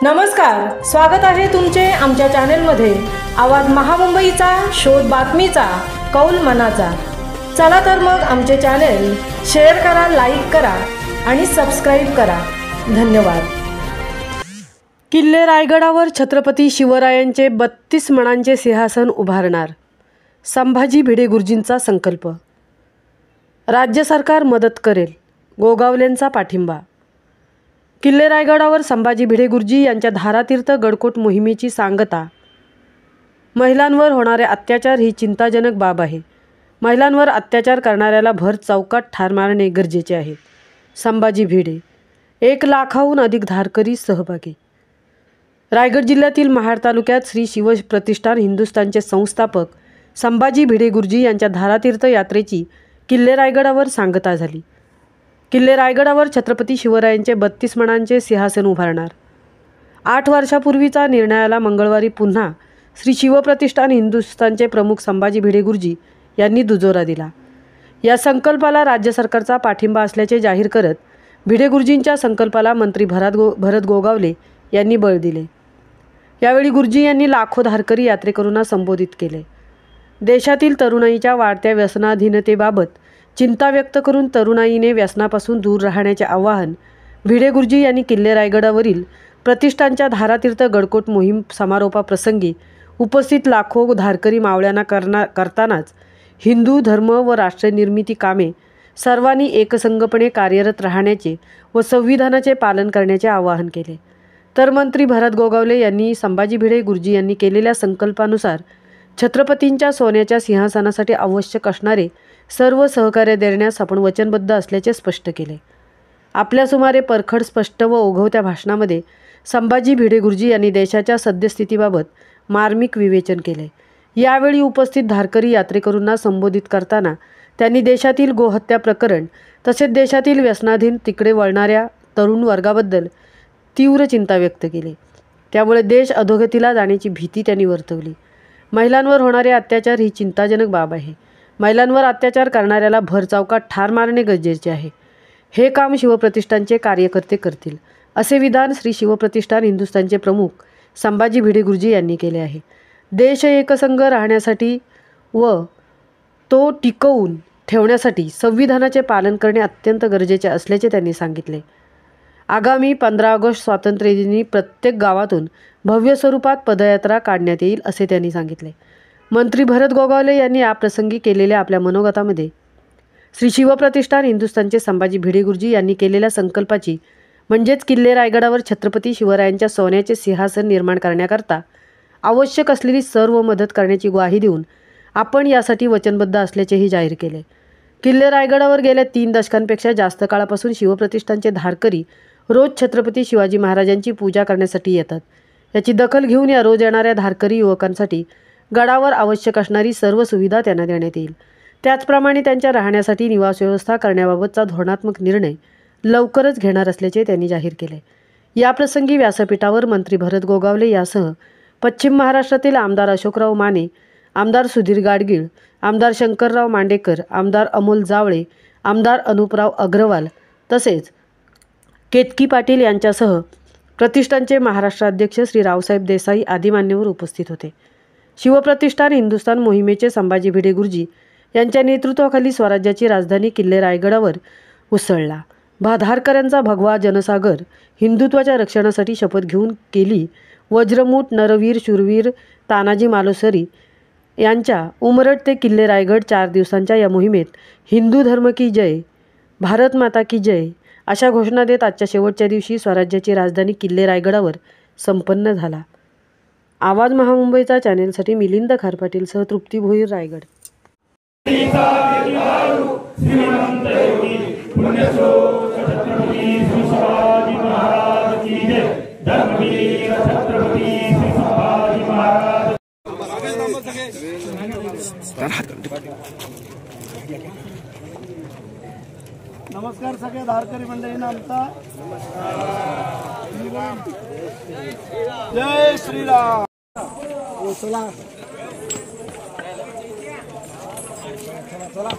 नमस्कार, स्वागत आहे तुमचे आमच्या चॅनलमध्ये। आवाज महामुंबईचा, शोध बातमीचा, कौल मनाचा। चला तर मग आमचे चॅनल शेअर करा, लाईक करा आणि सबस्क्राइब करा। धन्यवाद। किल्ले रायगडावर छत्रपती शिवरायांचे 32 मणांचे सिंहासन उभारणार, संभाजी भिडे गुरुजींचा संकल्प। राज्य सरकार मदत करेल, गोगावलेंचा पाठिंबा। किल्ले रायगडावर संभाजी भिडे गुरुजी यांच्या धारातीर्थ गडकोट मोहिमेची सांगता। महिलांवर होणारे अत्याचार ही चिंताजनक बाब आहे। महिलांवर अत्याचार करणाऱ्याला भर चौकात ठार मारणे गरजेचे आहे। संभाजी भिडे, 1 लाखाहून अधिक धारकरी सहभागी। रायगड जिल्ह्यातील महाड तालुक्यात श्री शिव प्रतिष्ठान हिंदुस्थानचे संस्थापक संभाजी भिडे गुरुजी यांच्या धारातीर्थ यात्रेची किल्ले रायगडावर सांगता झाली। किल्ले रायगडावर छत्रपती शिवरायांचे 32 मणांचे सिंहासन उभारणार। 8 वर्षापूर्वीचा निर्णयाला मंगळवारी पुन्हा श्री शिवप्रतिष्ठान हिंदुस्थानचे प्रमुख संभाजी भिडे गुरुजी यांनी दुजोरा दिला। या संकल्पाला राज्य सरकारचा पाठिंबा असल्याचे जाहीर करत भिडे गुरुजींच्या संकल्पाला मंत्री भरत गोगावले यांनी बळ दिले। यावेळी गुरुजी यांनी लाखो धारकरी यात्रेकरूंना संबोधित केले। देशातील तरुणाईच्या वाढत्या व्यसनाधीनतेबाबत चिंता व्यक्त करून तरुणाईने व्यसनापासून दूर राहण्याचे आवाहन भिडे गुरुजी यांनी किल्ले रायगडावरील प्रतिष्ठानच्या धारातीर्थ गडकोट मोहीम समारोपाप्रसंगी उपस्थित लाखो धारकरी मावळ्यांना करतानाच हिंदू धर्म व राष्ट्रनिर्मिती कामे सर्वांनी एकसंघपणे कार्यरत राहण्याचे व संविधानाचे पालन करण्याचे आवाहन केले। तर मंत्री भरत गोगावले यांनी संभाजी भिडे गुरुजी यांनी केलेल्या संकल्पानुसार छत्रपतींच्या सोन्याच्या सिंहासनासाठी आवश्यक असणारे सर्व सहकार्य देण्यास आपण वचनबद्ध असल्याचे स्पष्ट केले। आपल्या सुमारे परखड, स्पष्ट व ओघवत्या भाषणामध्ये संभाजी भिडे गुरुजी यांनी देशाच्या सद्यस्थितीबाबत मार्मिक विवेचन केले। यावेळी उपस्थित धारकरी यात्रेकरूंना संबोधित करताना त्यांनी देशातील गोहत्या प्रकरण तसेच देशातील व्यसनाधीन तिकडे वळणाऱ्या तरुण वर्गाबद्दल तीव्र चिंता व्यक्त केली। त्यामुळे देश अधोगतीला जाण्याची भीती त्यांनी वर्तवली। महिलांवर होणारे अत्याचार ही चिंताजनक बाब आहे। महिलांवर अत्याचार करणाऱ्याला भर चौकात ठार मारणे गरजेचे आहे। हे काम शिवप्रतिष्ठानचे कार्यकर्ते करतील, असे विधान श्री शिवप्रतिष्ठान हिंदुस्थानचे प्रमुख संभाजी भिडे गुरुजी यांनी केले आहे। देश एकसंघ राहण्यासाठी व तो टिकवून ठेवण्यासाठी संविधानाचे पालन करणे अत्यंत गरजेचे असल्याचे त्यांनी सांगितले। आगामी 15 ऑगस्ट स्वातंत्र्यदिनी प्रत्येक गावातून भव्य स्वरूपात पदयात्रा काढण्यात येईल, असे त्यांनी सांगितले। मंत्री भरत गोगावले यांनी याप्रसंगी केलेल्या आपल्या मनोगतामध्ये श्री शिवप्रतिष्ठान हिंदुस्थानचे संभाजी भिडे गुरुजी यांनी केलेल्या संकल्पाची म्हणजेच किल्ले रायगडावर छत्रपती शिवरायांच्या सोन्याचे सिंहासन निर्माण करण्याकरता आवश्यक असलेली सर्व मदत करण्याची ग्वाही देऊन आपण यासाठी वचनबद्ध असल्याचेही जाहीर केले। किल्ले रायगडावर गेल्या 3 दशकांपेक्षा जास्त काळापासून शिवप्रतिष्ठानचे धारकरी रोज छत्रपती शिवाजी महाराजांची पूजा करण्यासाठी येतात। याची दखल घेऊन या रोज येणाऱ्या धारकरी युवकांसाठी गडावर आवश्यक असणारी सर्व सुविधा त्यांना देण्यात येईल। त्याचप्रमाणे त्यांच्या राहण्यासाठी निवास व्यवस्था करण्याबाबतचा धोरणात्मक निर्णय लवकरच घेणार असल्याचे त्यांनी जाहीर केले। याप्रसंगी व्यासपीठावर मंत्री भरत गोगावले यासह पश्चिम महाराष्ट्रातील आमदार अशोकराव माने, आमदार सुधीर गाडगीळ, आमदार शंकरराव मांडेकर, आमदार अमोल जावळे, आमदार अनुपराव अग्रवाल तसेच केतकी पाटील यांच्यासह प्रतिष्ठानचे महाराष्ट्र अध्यक्ष श्री रावसाहेब देसाई आदी मान्यवर उपस्थित होते। शिवप्रतिष्ठान हिंदुस्थान मोहिमेचे संभाजी भिडे गुरुजी यांच्या नेतृत्वाखाली स्वराज्याची राजधानी किल्ले रायगडावर उसळला। धारकऱ्यांचा भगवा जनसागर हिंदुत्वाच्या रक्षणासाठी शपथ घेऊन केली। वज्रमूठ, नरवीर, शूरवीर तानाजी मालुसरे यांच्या उमरठ ते किल्ले रायगड 4 दिवसांच्या या मोहिमेत हिंदू धर्म की जय, भारत माता की जय अशा घोषणा देत आजच्या शेवटच्या दिवशी स्वराज्याची राजधानी किल्ले रायगडावर संपन्न झाला। आवाज महामुंबईचा चॅनेलसाठी मिलिंद खारपाटीलसह तृप्ती भोईर, रायगड। नमस्कार सगळ्या धारकरी मंडळींना आमचा जय श्रीराम। चला चला